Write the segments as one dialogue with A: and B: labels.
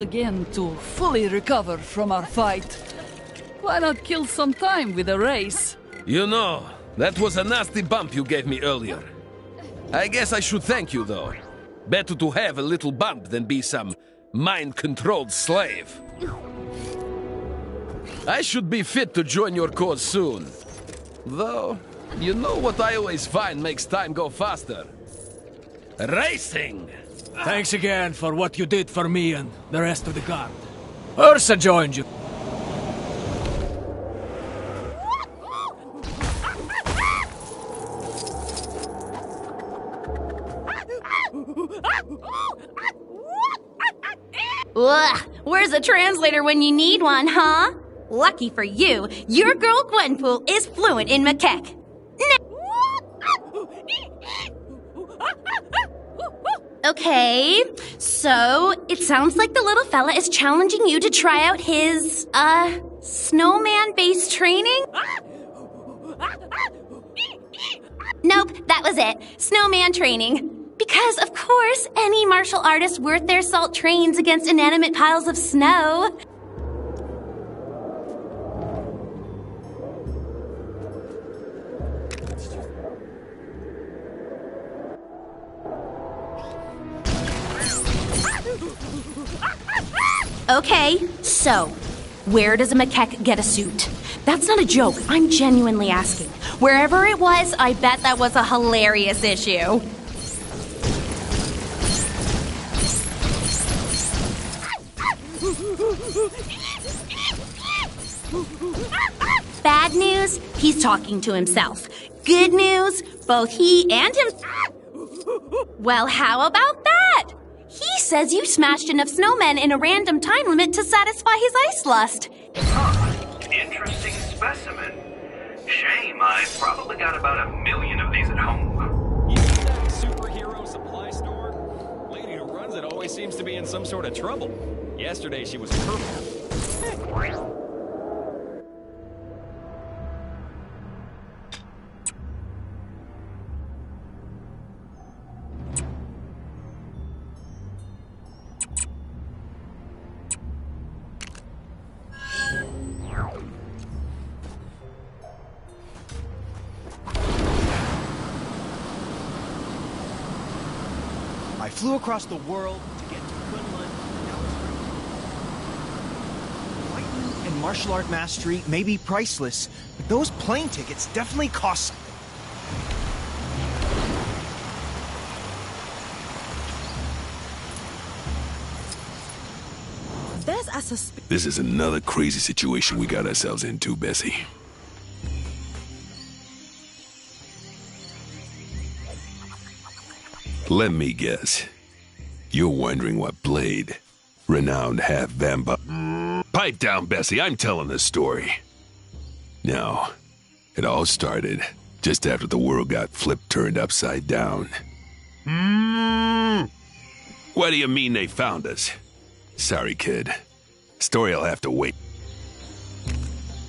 A: Again to fully recover from our fight. Why not kill some time with a race?
B: You know, that was a nasty bump you gave me earlier. I guess I should thank you, though. Better to have a little bump than be some mind-controlled slave. I should be fit to join your cause soon. Though, you know what I always find makes time go faster? Racing!
C: Thanks again for what you did for me and the rest of the guard. Ursa joined you.
D: Ugh, where's a translator when you need one, huh? Lucky for you, your girl Gwenpool is fluent in macaque. Okay, so it sounds like the little fella is challenging you to try out his, snowman-based training? Nope, that was it. Snowman training. Because, of course, any martial artist worth their salt trains against inanimate piles of snow. Okay, so, where does a macaque get a suit? That's not a joke, I'm genuinely asking. Wherever it was, I bet that was a hilarious issue. Bad news, he's talking to himself. Good news, both he and him... Well, how about that? He says you smashed enough snowmen in a random time limit to satisfy his ice lust.
E: Interesting specimen. Shame, I've probably got about 1 million of these at home.
F: You see that superhero supply store? Lady who runs it always seems to be in some sort of trouble. Yesterday she was purple.
G: I flew across the world to get to Kunlun. Fighting and martial art mastery may be priceless, but those plane tickets definitely cost something.
H: This is another crazy situation we got ourselves into, Bessie. Let me guess. You're wondering what Blade, renowned half-vampire... Pipe down, Bessie, I'm telling the story. Now, it all started just after the world got turned upside down. What do you mean they found us? Sorry, kid. Story'll have to wait.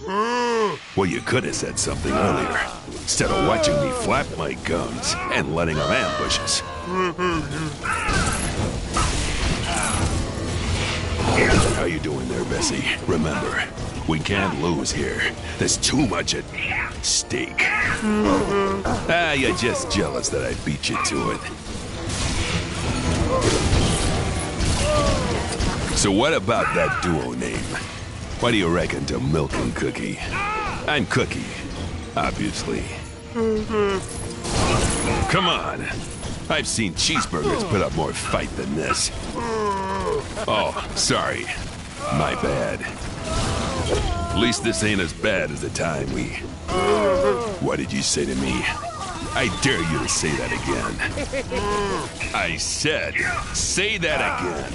H: Well, you could have said something earlier, instead of watching me flap my gums and letting them ambush us. How you doing there, Bessie? Remember, we can't lose here. There's too much at stake. You're just jealous that I beat you to it. So what about that duo name? What do you reckon to Milk and Cookie? I'm Cookie, obviously. Come on. I've seen cheeseburgers put up more fight than this. Oh, sorry. My bad. At least this ain't as bad as the time we... What did you say to me? I dare you to say that again. I said, say that again.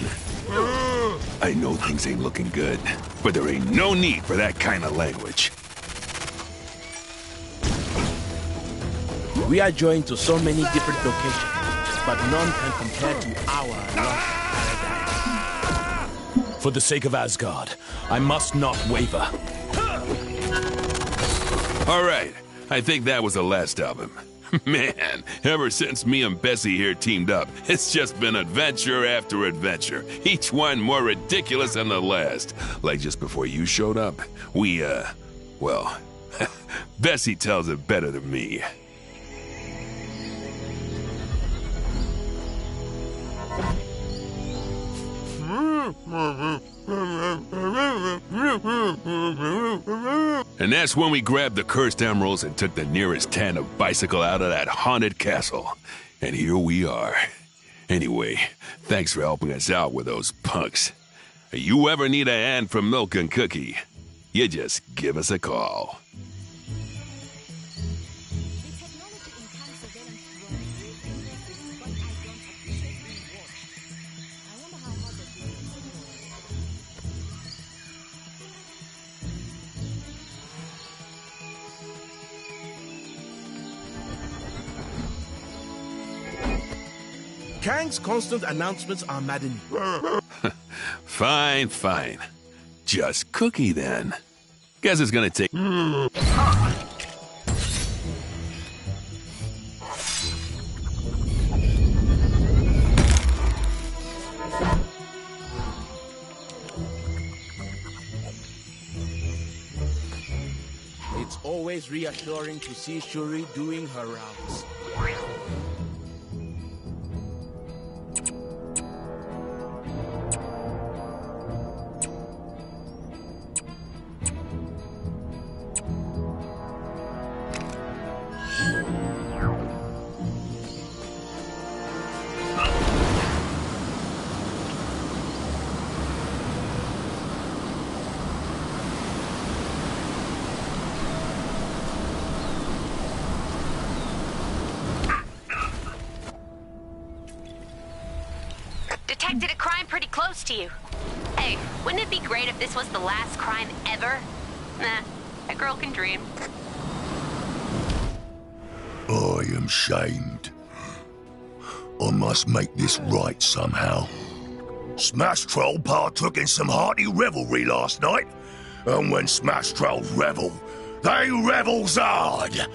H: I know things ain't looking good, but there ain't no need for that kind of language.
I: We are joined to so many different locations, but none can compare to our lost paradise.
C: For the sake of Asgard, I must not waver.
H: All right, I think that was the last of him. Man, ever since me and Bessie here teamed up, it's just been adventure after adventure. Each one more ridiculous than the last. Like just before you showed up, well, Bessie tells it better than me. And that's when we grabbed the cursed emeralds and took the nearest tandem bicycle out of that haunted castle. And here we are. Anyway, thanks for helping us out with those punks. If you ever need a hand from Milk and Cookie, you just give us a call.
I: Kang's constant announcements are maddening.
H: Fine, fine. Just Cookie, then. Guess it's gonna take...
I: It's always reassuring to see Shuri doing her rounds.
J: Detected a crime pretty close to you. Hey, wouldn't it be great if this was the last crime ever? Nah, a girl can dream.
K: I am shamed. I must make this right somehow. Smash Troll partook in some hearty revelry last night, and when Smash Trolls revel, they revels hard,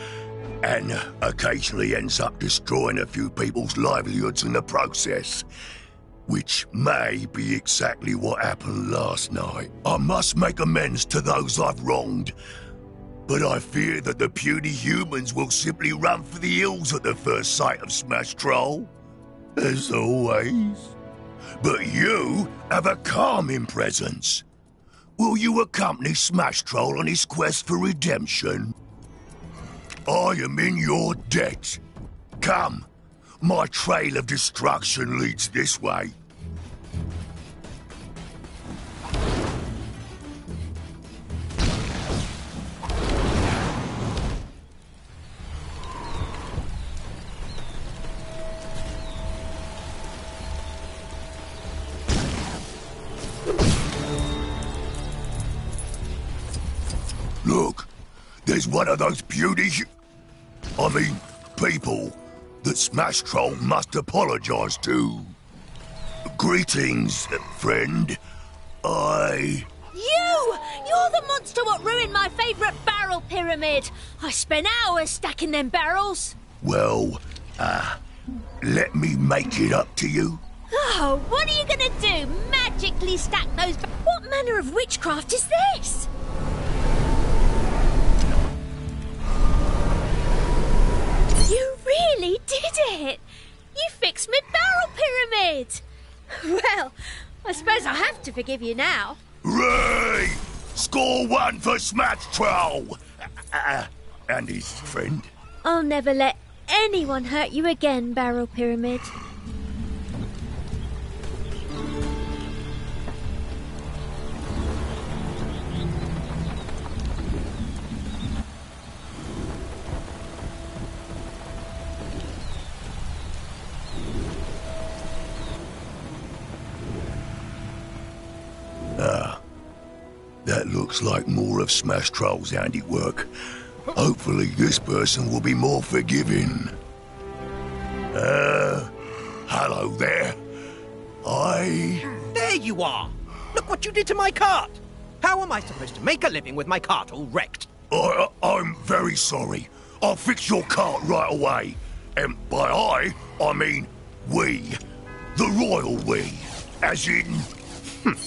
K: and occasionally ends up destroying a few people's livelihoods in the process. Which may be exactly what happened last night. I must make amends to those I've wronged, but I fear that the puny humans will simply run for the hills at the first sight of Smash Troll, as always. But you have a calming presence. Will you accompany Smash Troll on his quest for redemption? I am in your debt. Come, my trail of destruction leads this way. Look, there's one of those people that Smash Troll must apologize to. Greetings, friend.
L: You're the monster what ruined my favourite barrel pyramid. I spent hours stacking them barrels.
K: Well, let me make it up to you.
L: Oh, what are you gonna do? Magically stack those... What manner of witchcraft is this? You really did it! You fixed my barrel pyramid! Well, I suppose I have to forgive you now.
K: Hooray! Score one for Smash Troll! And his friend.
L: I'll never let anyone hurt you again, Barrel Pyramid.
K: That looks like more of Smash Troll's handiwork. Hopefully this person will be more forgiving. Hello there.
M: There you are! Look what you did to my cart! How am I supposed to make a living with my cart all wrecked?
K: I'm very sorry. I'll fix your cart right away. And by I mean we. The royal we. As in...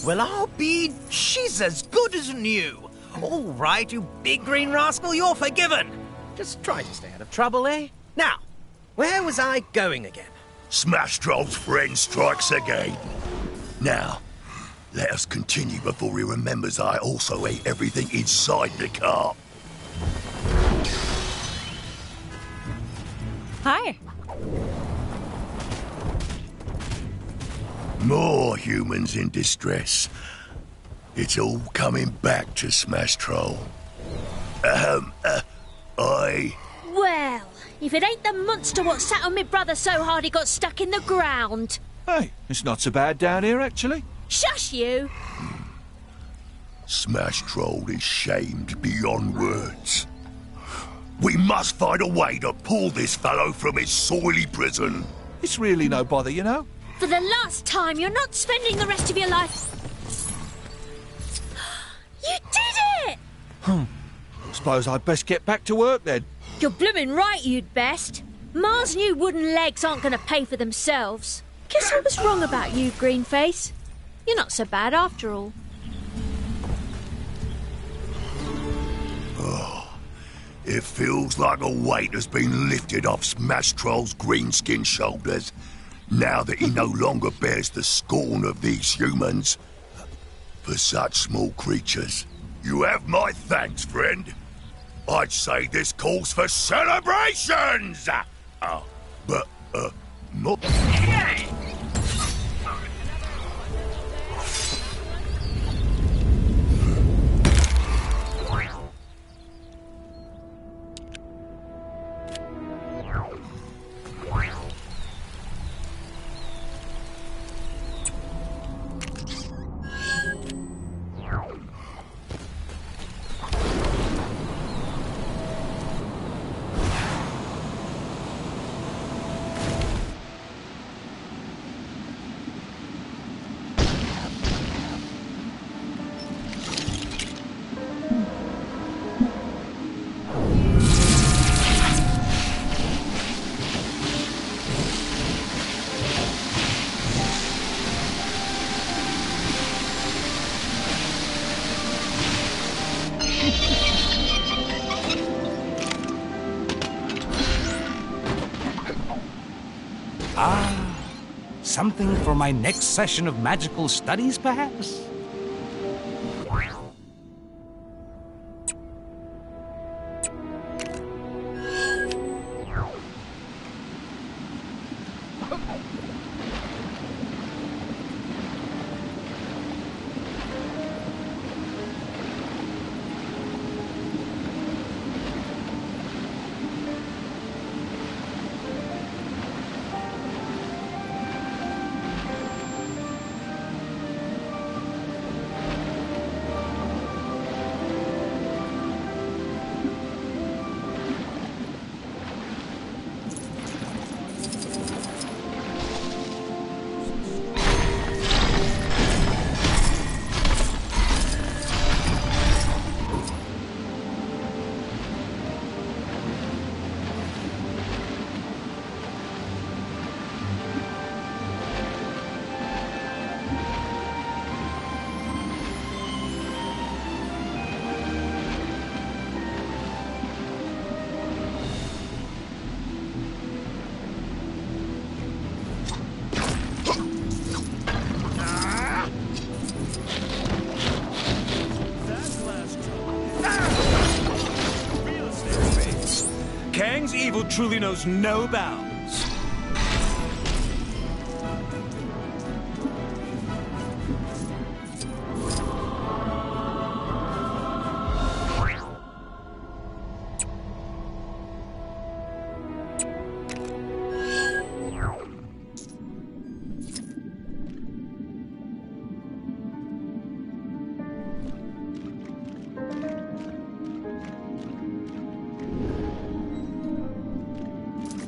M: Well, I'll be... She's as good as new. All right, you big green rascal, you're forgiven. Just try to stay out of trouble, eh? Now, where was I going again?
K: Smash Troll's friend strikes again. Now, let us continue before he remembers I also ate everything inside the cart.
N: Hi.
K: More humans in distress. It's all coming back to Smash Troll.
L: Well, if it ain't the monster what sat on me brother so hard he got stuck in the ground.
O: Hey, it's not so bad down here, actually.
L: Shush you!
K: Smash Troll is shamed beyond words. We must find a way to pull this fellow from his soily prison.
O: It's really no bother, you know.
L: For the last time, you're not spending the rest of your life... You did it!
O: Suppose I'd best get back to work then.
L: You're blooming right, you'd best. Ma's new wooden legs aren't going to pay for themselves. Guess I was wrong about you, Greenface. You're not so bad after all.
K: Oh, it feels like a weight has been lifted off Smash Troll's green-skinned shoulders, now that he no longer bears the scorn of these humans. For such small creatures, you have my thanks, friend. I'd say this calls for celebrations! But, not...
E: Yay!
P: Something for my next session of magical studies, perhaps?
I: Kang's evil truly knows no bounds.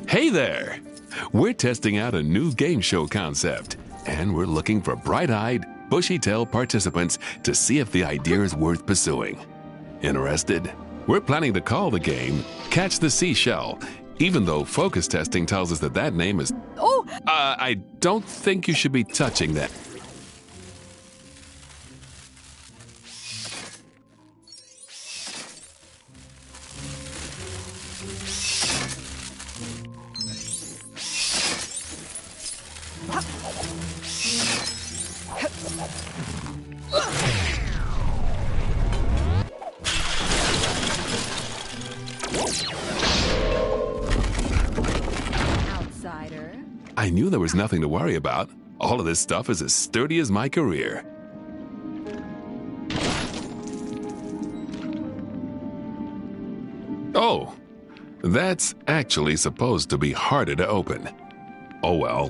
H: Hey there! We're testing out a new game show concept, and we're looking for bright-eyed, bushy-tailed participants to see if the idea is worth pursuing. Interested? We're planning to call the game Catch the Seashell, even though focus testing tells us that that name is...
A: Oh!
H: I don't think you should be touching that. I knew there was nothing to worry about. All of this stuff is as sturdy as my career. Oh, that's actually supposed to be harder to open. Oh well.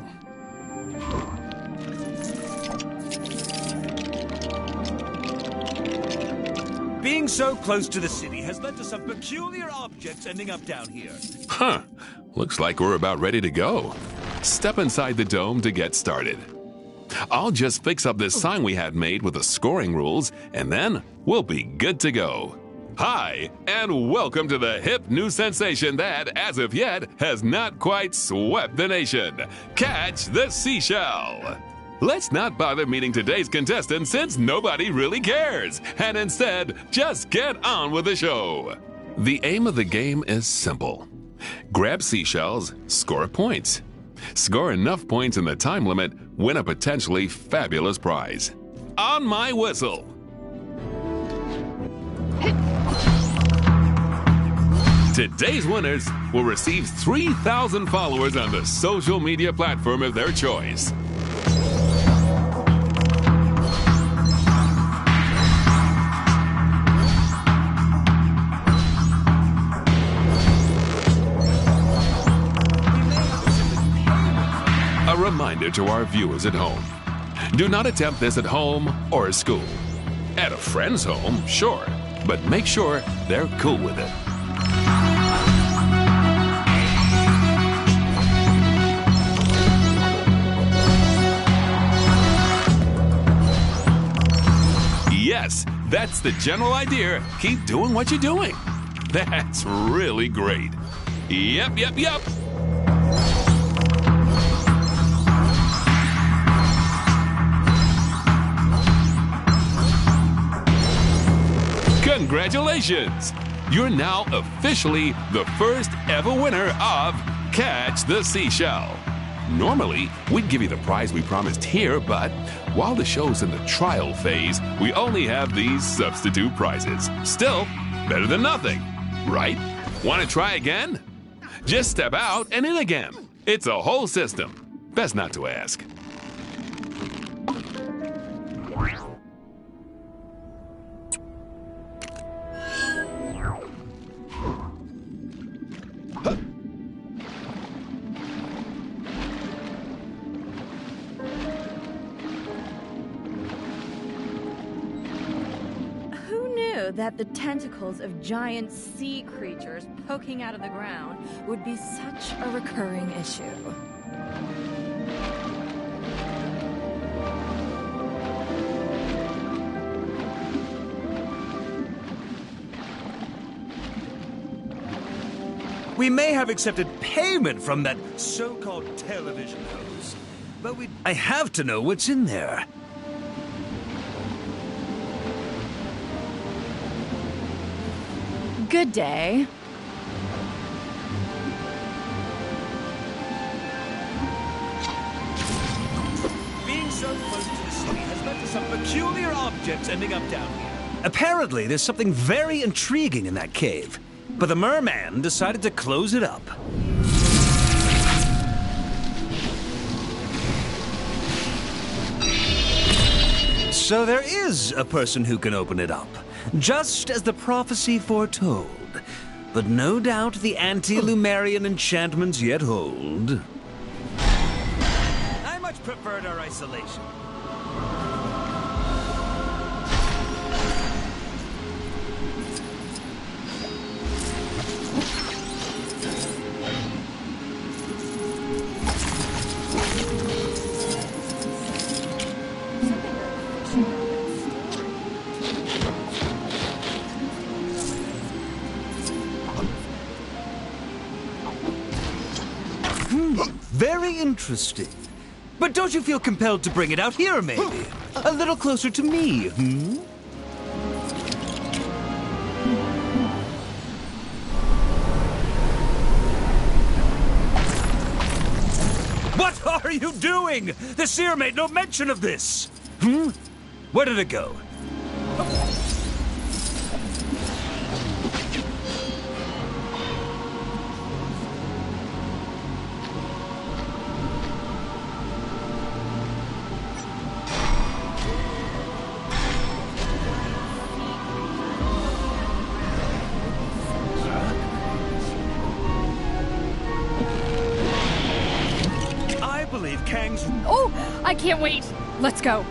N: Being so close to the city has led to some peculiar objects ending up down here.
H: Huh. Looks like we're about ready to go. Step inside the dome to get started. I'll just fix up this sign we had made with the scoring rules, and then we'll be good to go. Hi, and welcome to the hip new sensation that, as of yet, has not quite swept the nation. Catch the Seashell. Let's not bother meeting today's contestants since nobody really cares, and instead, just get on with the show. The aim of the game is simple. Grab seashells, score points. Score enough points in the time limit, win a potentially fabulous prize. On my whistle. Today's winners will receive 3,000 followers on the social media platform of their choice. A reminder to our viewers at home. Do not attempt this at home or at school. At a friend's home, sure, but make sure they're cool with it. Yes, that's the general idea. Keep doing what you're doing. That's really great. Yep. Congratulations! You're now officially the first ever winner of Catch the Seashell. Normally, we'd give you the prize we promised here, but while the show's in the trial phase, we only have these substitute prizes. Still, better than nothing, right? Want to try again? Just step out and in again. It's a whole system. Best not to ask.
Q: That the tentacles of giant sea creatures poking out of the ground would be such a recurring issue.
N: We may have accepted payment from that so-called television host, but I have to know what's in there.
Q: Good day.
N: Being so close to the city has led to some peculiar objects ending up down here. Apparently, there's something very intriguing in that cave, but the merman decided to close it up. So there is a person who can open it up, just as the prophecy foretold. But no doubt the anti-Lumerian enchantments yet hold. I much preferred our isolation. Very interesting. But don't you feel compelled to bring it out here, maybe? A little closer to me, hmm? What are you doing? The seer made no mention of this. Hmm? Where did it go?
Q: Oh, I can't wait. Let's go.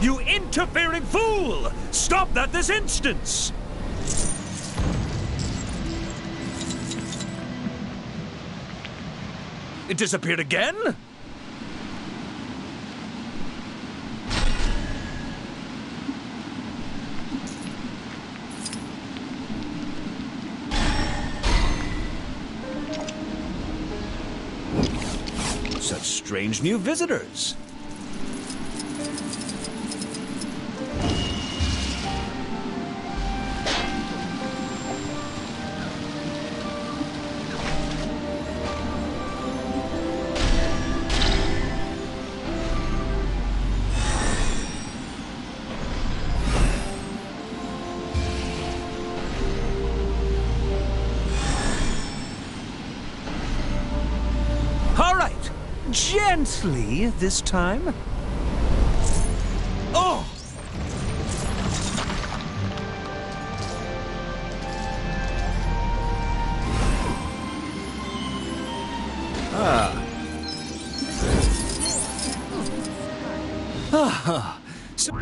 N: You interfering fool! Stop that this instant! It disappeared again? Such strange new visitors. Gently this time. Oh! Ah. Ah. So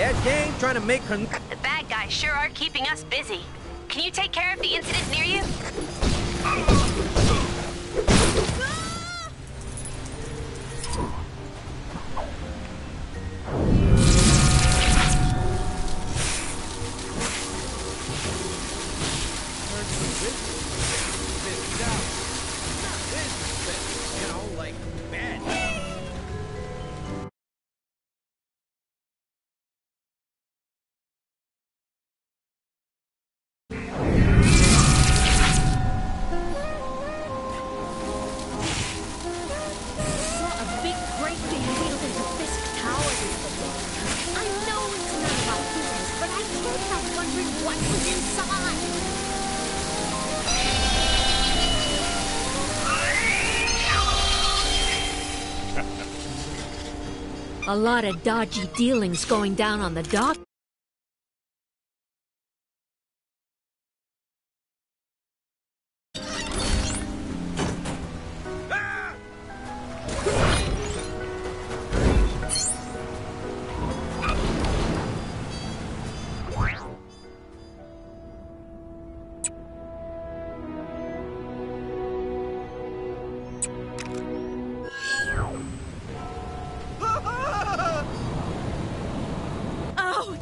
M: That gang trying to make her...
J: The bad guys sure are keeping us busy. Can you take care of the incident near you?
L: A lot of dodgy dealings going down on the dock.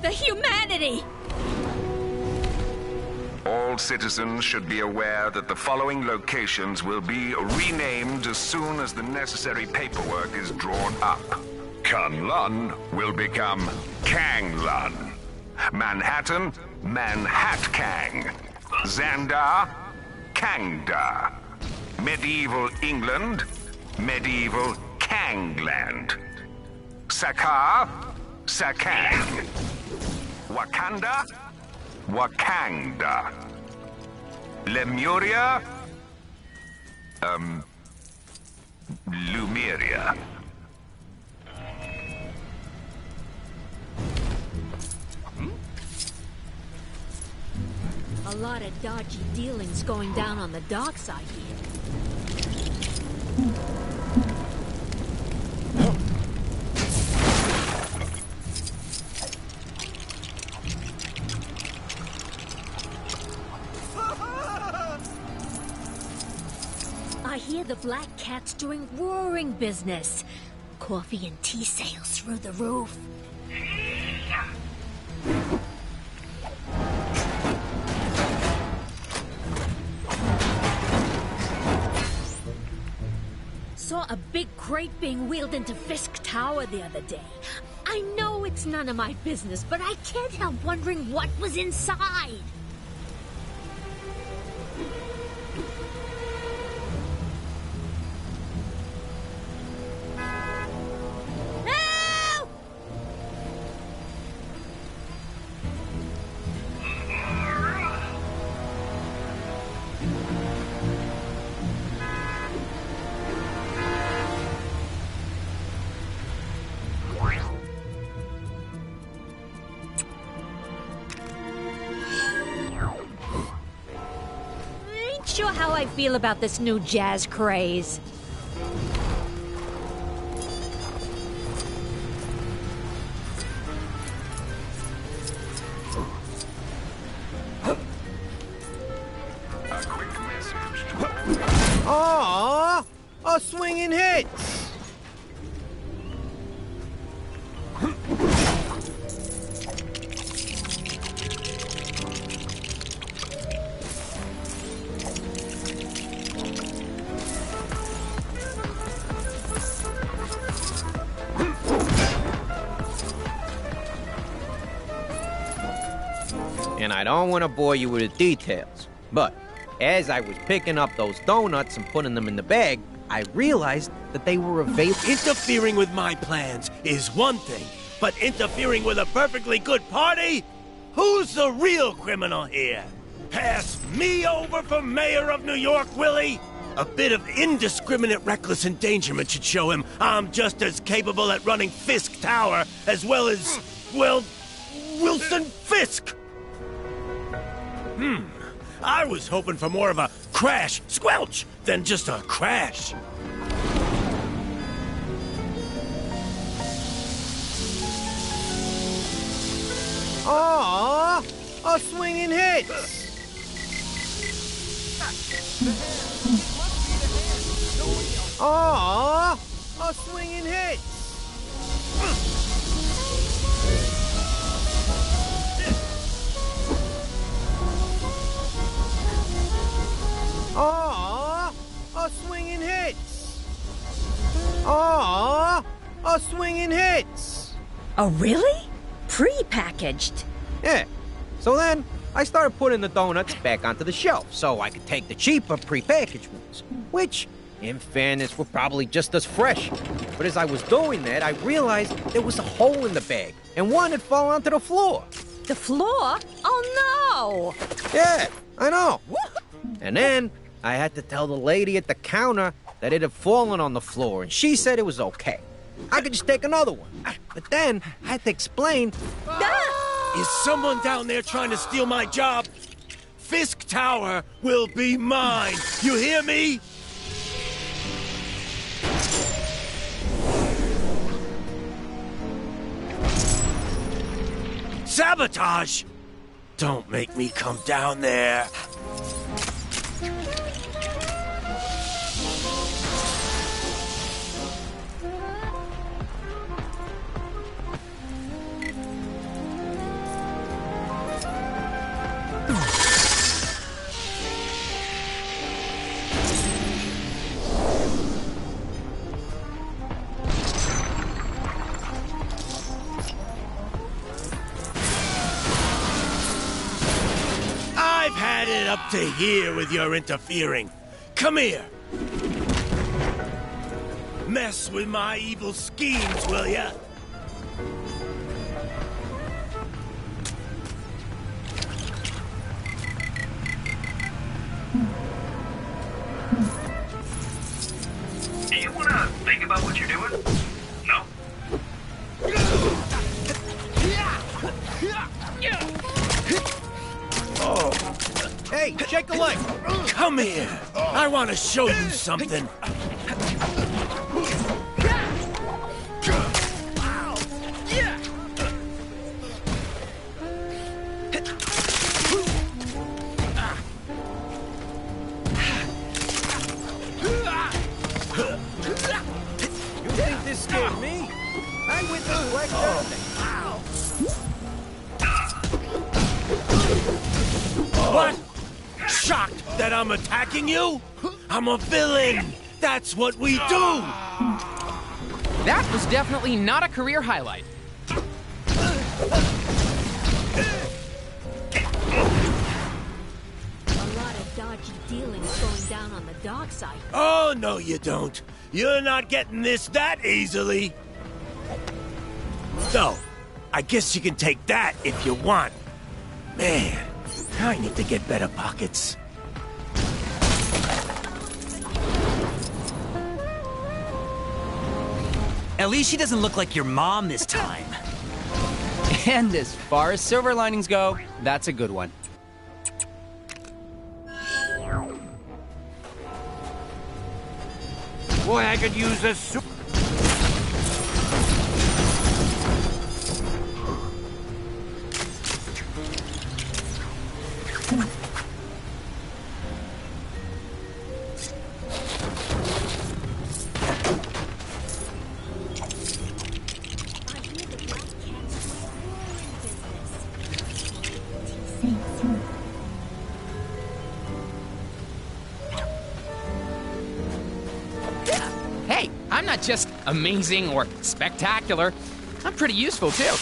L: The humanity!
R: All citizens should be aware that the following locations will be renamed as soon as the necessary paperwork is drawn up. Kunlun will become Kanglun. Manhattan, Manhatkang. Xandar, Kangda. Medieval England, Medieval Kangland. Sakaar, Sakang. Wakanda, Wakanda. Lemuria, Lumeria.
L: A lot of dodgy dealings going down on the docks, I hear. I hear the Black Cat's doing roaring business. Coffee and tea sales through the roof. Saw a big crate being wheeled into Fisk Tower the other day. I know it's none of my business, but I can't help wondering what was inside. Sure how I feel about this new jazz craze.
M: Aww! A swinging hit! And I don't want to bore you with the details, but as I was picking up those donuts and putting them in the bag, I realized that they were available.
I: Interfering with my plans is one thing, but interfering with a perfectly good party? Who's the real criminal here? Pass me over for mayor of New York, Willie? A bit of indiscriminate reckless endangerment should show him I'm just as capable at running Fisk Tower as well as, well, Wilson Fisk! I was hoping for more of a crash, squelch, than just a crash.
M: Aww! A swinging hit! Aww! A swinging hit! Aww! A swinging hits! Aww! A swinging hits!
L: Oh, really? Pre-packaged?
M: Yeah. So then, I started putting the donuts back onto the shelf so I could take the cheaper pre-packaged ones, which, in fairness, were probably just as fresh. But as I was doing that, I realized there was a hole in the bag, and one had fallen onto the floor.
L: The floor? Oh, no!
M: Yeah, I know. And then, I had to tell the lady at the counter that it had fallen on the floor, and she said it was okay. I could just take another one. But then, I had to explain...
I: Is someone down there trying to steal my job? Fisk Tower will be mine. You hear me? Sabotage! Don't make me come down there. to here with your interfering. Come here. Mess with my evil schemes, will ya?
E: Do you want to think about what you're doing? No?
I: Oh. Hey, shake a leg. Come here. I want to show you something.
M: You think this scared me? I witnessed Black Thursday.
I: What? Shocked that I'm attacking you? I'm a villain. That's what we do.
S: That was definitely not a career highlight.
L: A lot of dodgy dealings going down on the dark side.
I: Oh, no, you don't. You're not getting this that easily. So, I guess you can take that if you want. Man, I need to get better pockets.
N: At least she doesn't look like your mom this time.
S: And as far as silver linings go, that's a good one.
O: Boy, I could use a soup.
S: Hey, I'm not just amazing or spectacular. I'm pretty useful, too.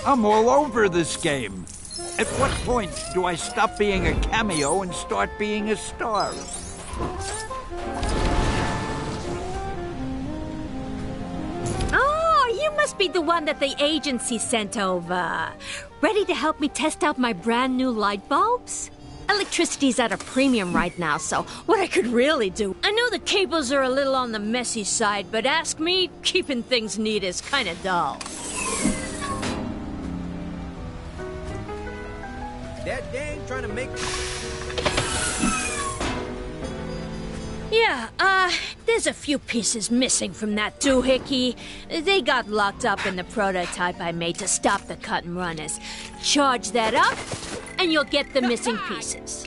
O: I'm all over this game. At what point do I stop being a cameo and start being a star?
L: Oh, you must be the one that the agency sent over. Ready to help me test out my brand new light bulbs? Electricity's at a premium right now, so what I could really do... I know the cables are a little on the messy side, but ask me, keeping things neat is kind of dull.
M: That dang trying to make...
L: Yeah, there's a few pieces missing from that doohickey. They got locked up in the prototype I made to stop the cut and runners. Charge that up, and you'll get the missing pieces.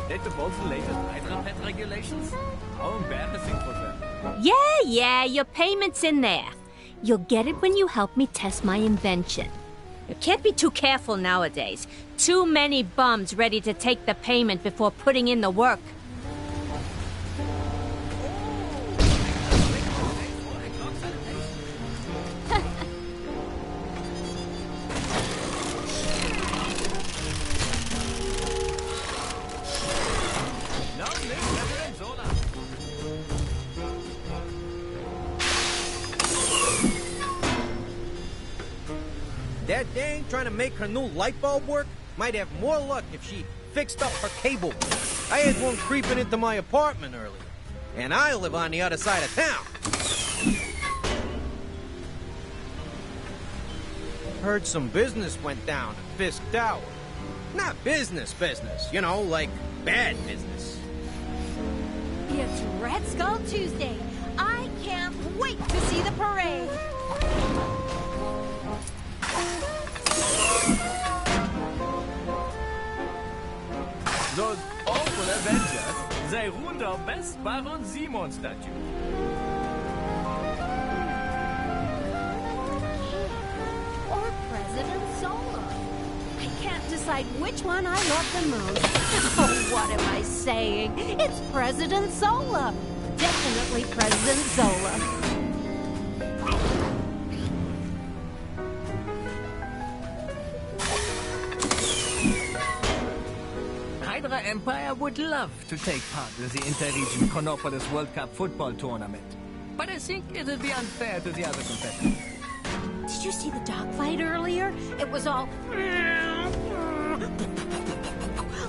F: Did the both the latest Hydra regulations? How embarrassing for them.
L: Yeah, your payment's in there. You'll get it when you help me test my invention. You can't be too careful nowadays. Too many bums ready to take the payment before putting in the work.
M: That dang trying to make her new light bulb work might have more luck if she fixed up her cable. I had one creeping into my apartment earlier, and I live on the other side of town. Heard some business went down at Fisk Tower. Not business, you know, like bad business.
L: It's Red Skull Tuesday. I can't wait to see the parade.
F: Those awful Avengers, they ruined our best Baron Simon statue.
L: Or President Solar. I can't decide which one I love the most. Oh, what am I saying? It's President Solar. Definitely President Solar.
C: Empire would love to take part in the Interregion Chronopolis World Cup football tournament. But I think it would be unfair to the other competitors.
L: Did you see the dogfight earlier? It was all...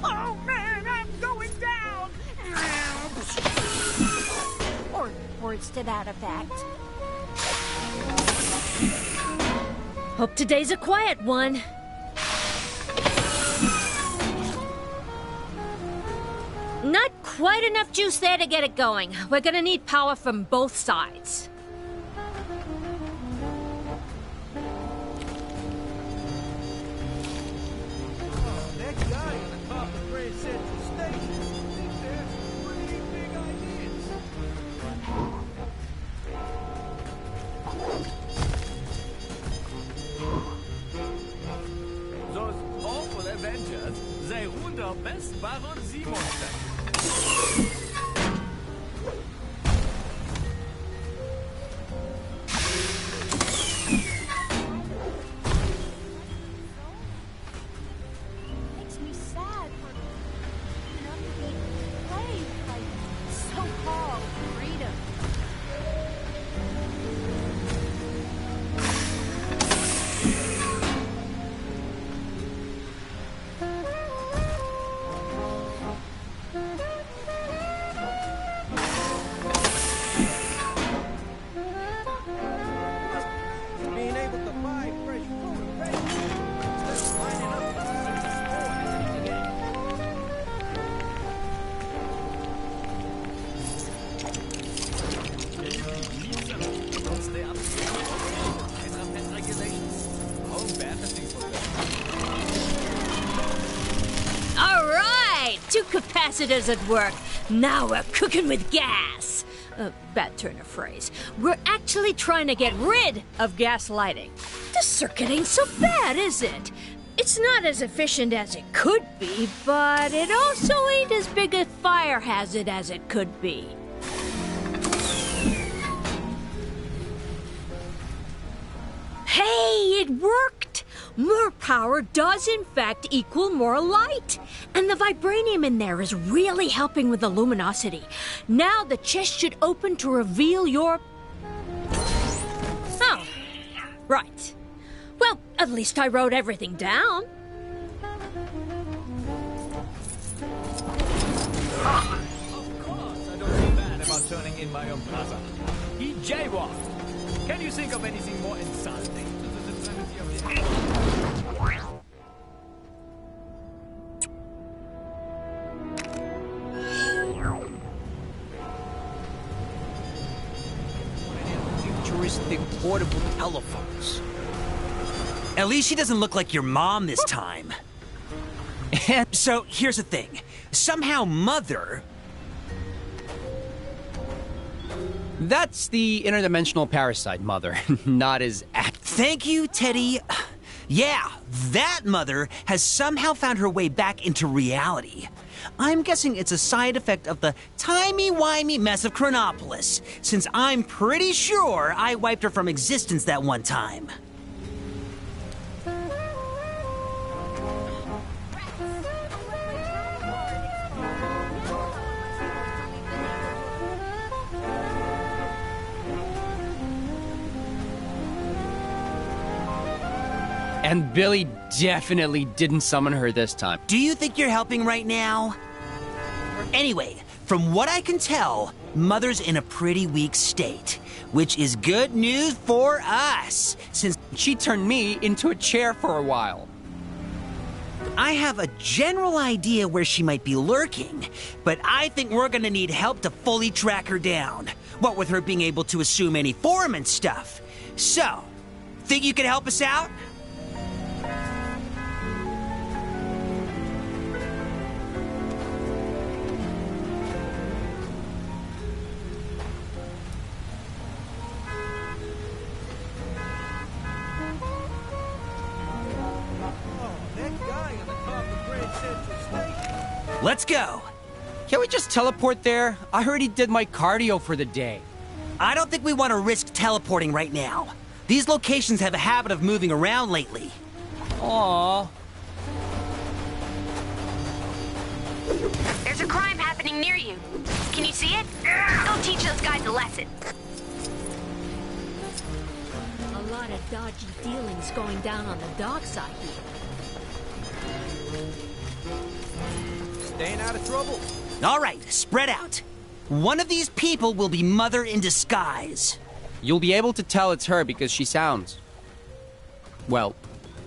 T: Oh man, I'm going down!
L: Or words to that effect. Hope today's a quiet one. Not quite enough juice there to get it going. We're gonna need power from both sides.
I: That guy on the top of Grand Central Station thinks there's pretty big ideas.
C: Those awful Avengers, they unter best Baron Simonsen.
T: Makes me sad for played like so-called freedom.
I: Being able to buy fresh fruit and vegetables instead of lining up to the store is anything.
L: All right, 2 capacitors at work. Now we're cooking with gas. Bad turn of phrase. We're actually trying to get rid of gas lighting. This circuit ain't so bad, is it? It's not as efficient as it could be, but it also ain't as big a fire hazard as it could be. Hey, it worked! More power does in fact equal more light. And the vibranium in there is really helping with the luminosity. Now the chest should open to reveal your... Oh, right. Well, at least I wrote everything down.
C: Of course, I don't feel bad about turning in my own plaza. He jaywalked. Can you think of anything more insulting to the supremacy of the...
N: Futuristic portable telephones. At least she doesn't look like your mom this time. And so, here's the thing. Somehow Mother...
U: That's the interdimensional parasite, Mother. Not as act.
N: Thank you, Teddy. Yeah, that Mother has somehow found her way back into reality. I'm guessing it's a side effect of the timey-wimey mess of Chronopolis, since I'm pretty sure I wiped her from existence that one time.
U: And Billy definitely didn't summon her this time.
N: Do you think you're helping right now? Anyway, from what I can tell, Mother's in a pretty weak state, which is good news for us, since
U: she turned me into a chair for a while.
N: I have a general idea where she might be lurking, but I think we're gonna need help to fully track her down. What with her being able to assume any form and stuff. So, think you could help us out? Let's go!
U: Can we just teleport there? I heard he did my cardio for the day.
N: I don't think we want to risk teleporting right now. These locations have a habit of moving around lately.
U: Aww.
J: There's a crime happening near you. Can you see it? Go teach those guys a lesson.
L: A lot of dodgy dealings going down on the dark side here.
G: Staying out of trouble.
B: All right, spread out. One of these people will be Mother in disguise.
U: You'll be able to tell it's her because she sounds, well,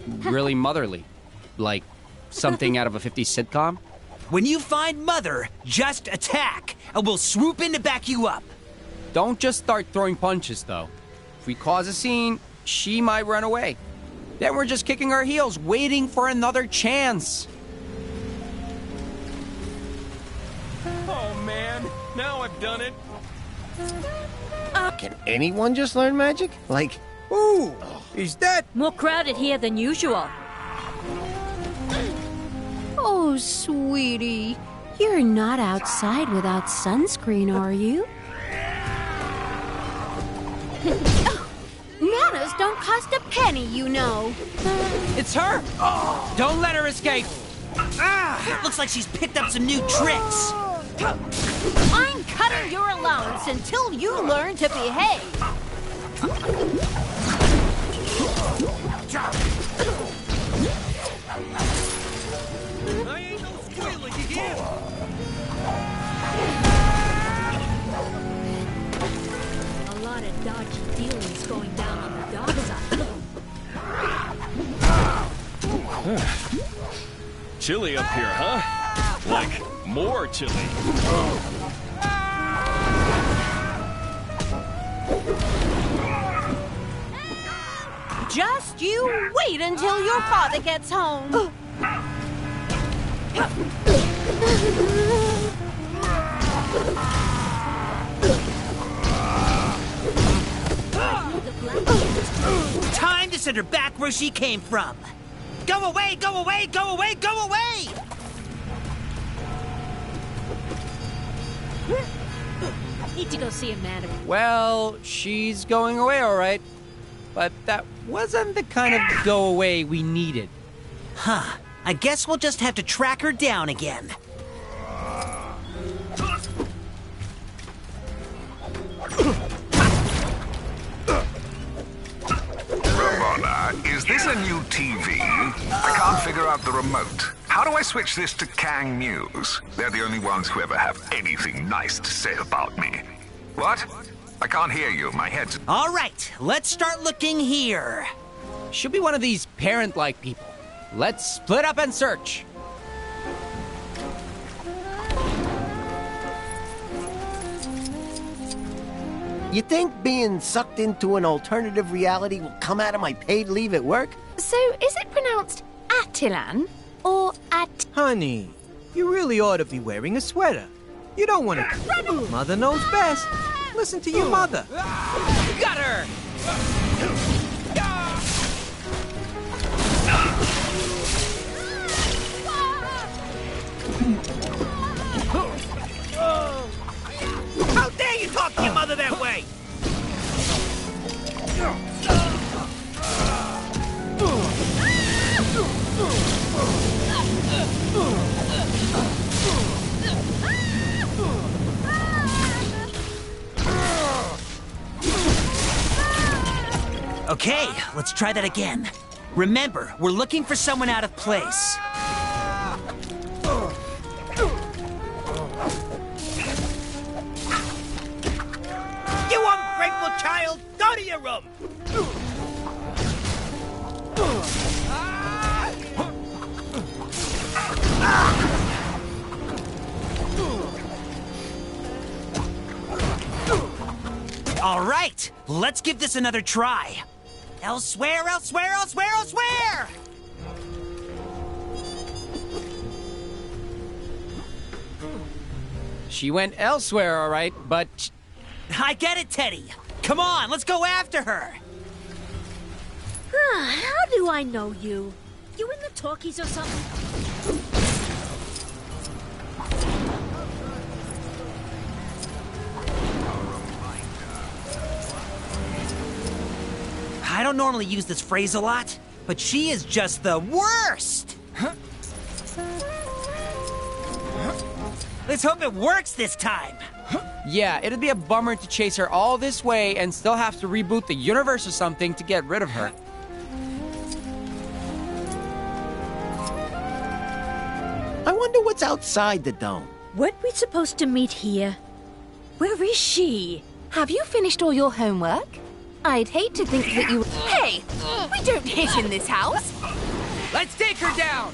U: really motherly. Like something out of a 50s sitcom.
B: When you find Mother, just attack, and we'll swoop in to back you up.
U: Don't just start throwing punches, though. If we cause a scene, she might run away. Then we're just kicking our heels, waiting for another chance.
F: Oh, man. Now I've done it.
M: Can anyone just learn magic? Like, ooh, is that...
L: More crowded here than usual.
V: Oh, sweetie. You're not outside without sunscreen, are you? Manners don't cost a penny, you know.
U: It's her! Oh, don't let her escape!
B: Ah, looks like she's picked up some new tricks.
V: I'm cutting your allowance until you learn to behave.
I: I ain't no squealer, you hear?
L: A lot of dodgy dealings going down on the dark side.
F: Chilly up here, huh? Like, more chilly.
V: Just you wait until your father gets home.
B: Time to send her back where she came from. Go away, go away, go away, go away!
L: Need to go see a man.
U: Well, she's going away, all right. But that wasn't the kind of go away we needed.
B: Huh. I guess we'll just have to track her down again.
R: Ramona, is this a new TV? I can't figure out the remote. How do I switch this to Kang News? They're the only ones who ever have anything nice to say about me. What? I can't hear you. My head's...
B: All right, let's start looking here.
U: She'll be one of these parent-like people. Let's split up and search.
M: You think being sucked into an alternative reality will come out of my paid leave at work?
V: So, is it pronounced Attilan or At...
G: Honey, you really ought to be wearing a sweater. You don't want to... Mother knows best. Listen to your mother.
U: Got her!
I: How dare you talk to your mother that way?
B: Okay, let's try that again. Remember, we're looking for someone out of place.
I: You ungrateful child! Go to your room!
B: All right, let's give this another try. Elsewhere, elsewhere, elsewhere, elsewhere!
U: She went elsewhere, all right, but...
B: I get it, Teddy. Come on, let's go after her.
L: How do I know you? You in the talkies or something?
B: I don't normally use this phrase a lot, but she is just the worst! Let's hope it works this time.
U: Yeah, it'd be a bummer to chase her all this way and still have to reboot the universe or something to get rid of her.
M: I wonder what's outside the dome.
V: Weren't we supposed to meet here? Where is she? Have you finished all your homework? I'd hate to think that you...
Q: Hey! We don't hit in this house!
U: Let's take her down!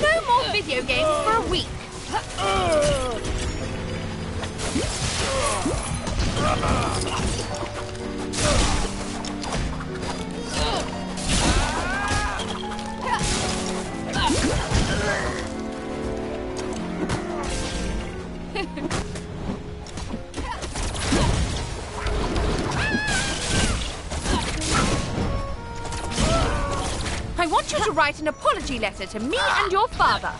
Q: No more video games for a week! I want you to write an apology letter to me and your father.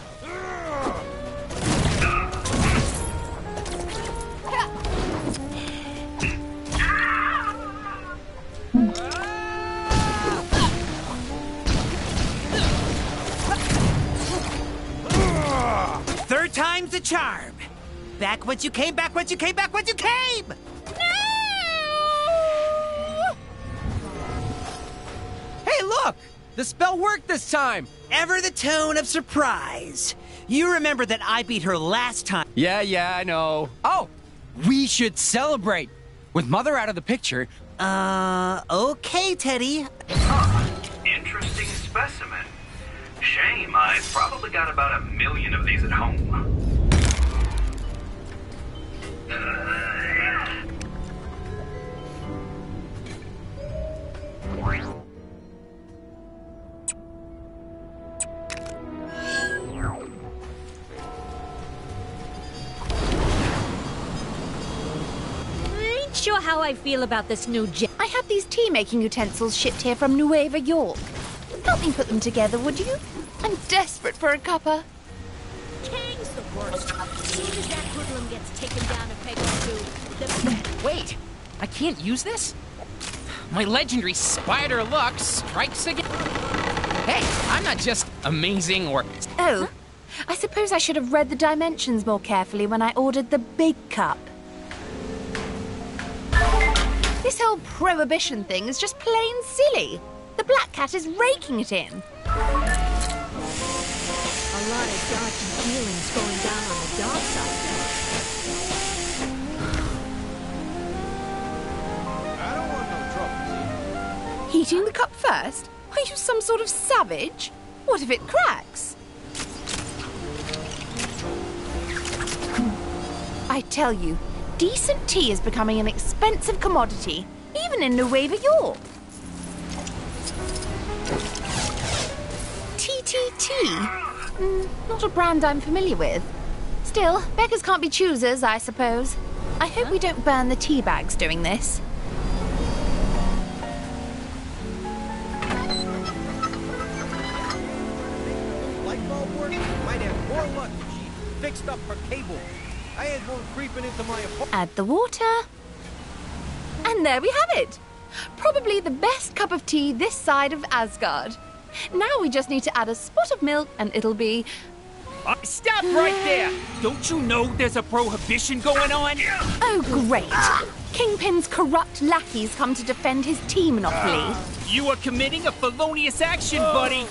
B: Third time's the charm. Back once you came, back once you came, back once you came!
U: Hey, look! The spell worked this time!
B: Ever the tone of surprise. You remember that I beat her last time.
U: Yeah, I know. Oh, we should celebrate. With Mother out of the picture.
B: Okay, Teddy.
E: Interesting specimen. Shame, I've probably got about 1 million of these at home.
V: Ain't sure how I feel about this new
Q: I had these tea-making utensils shipped here from Nueva York. Help me put them together, would you? I'm desperate for a cuppa.
V: Kang's the worst. As soon as that hoodlum gets taken down a peg or two,
S: Wait, I can't use this? My legendary spider luck strikes again. Hey, I'm not just amazing or...
Q: Oh, I suppose I should have read the dimensions more carefully when I ordered the big cup. This whole prohibition thing is just plain silly. The Black Cat is raking it in.
V: a lot of dodgy dealings going down on the dark side.
C: I don't want no trouble.
Q: Heating the cup first? Are you some sort of savage? What if it cracks? I tell you, decent tea is becoming an expensive commodity, even in Nueva York. TTT? Not a brand I'm familiar with. Still, beggars can't be choosers, I suppose. I hope we don't burn the tea bags doing this.
G: Light bulb work? Might have more luck if she fixed up her cable. I had one creeping into my apartment.
Q: Add the water. And there we have it. Probably the best cup of tea this side of Asgard. Now we just need to add a spot of milk and it'll be...
D: Stop right there! Don't you know there's a prohibition going on?
Q: Oh, great. Kingpin's corrupt lackeys come to defend his tea monopoly.
D: You are committing a felonious action, buddy!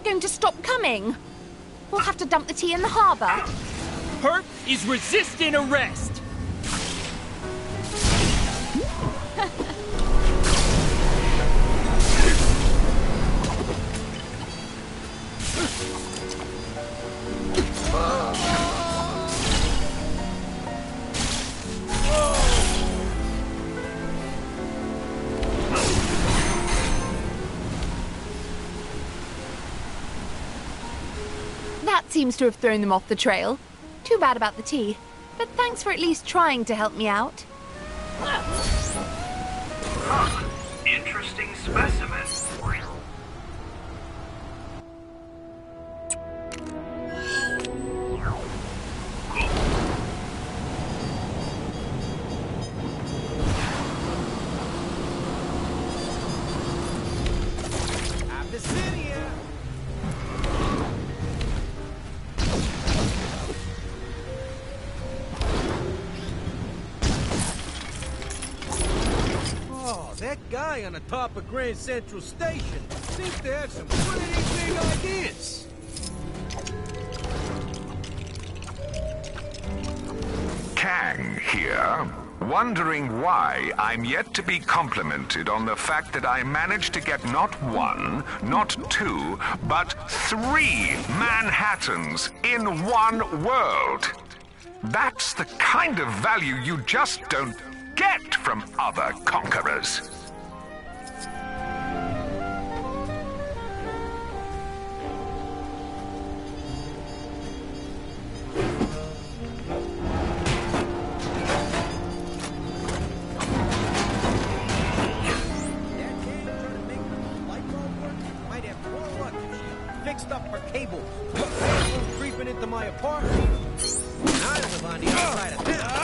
Q: not going to stop coming. We'll have to dump the tea in the harbor.
D: Herb is resisting arrest.
Q: That seems to have thrown them off the trail. Too bad about the tea, but thanks for at least trying to help me out.
E: Huh. Interesting specimen.
I: That guy on the top of Grand Central Station seems to have some pretty big ideas.
R: Kang here, wondering why I'm yet to be complimented on the fact that I managed to get not one, not two, but 3 Manhattans in one world. That's the kind of value you just don't get from other conquerors.
I: Might have more luck if she fixed up her cable. Animals creeping into my apartment. I live on the other side of town.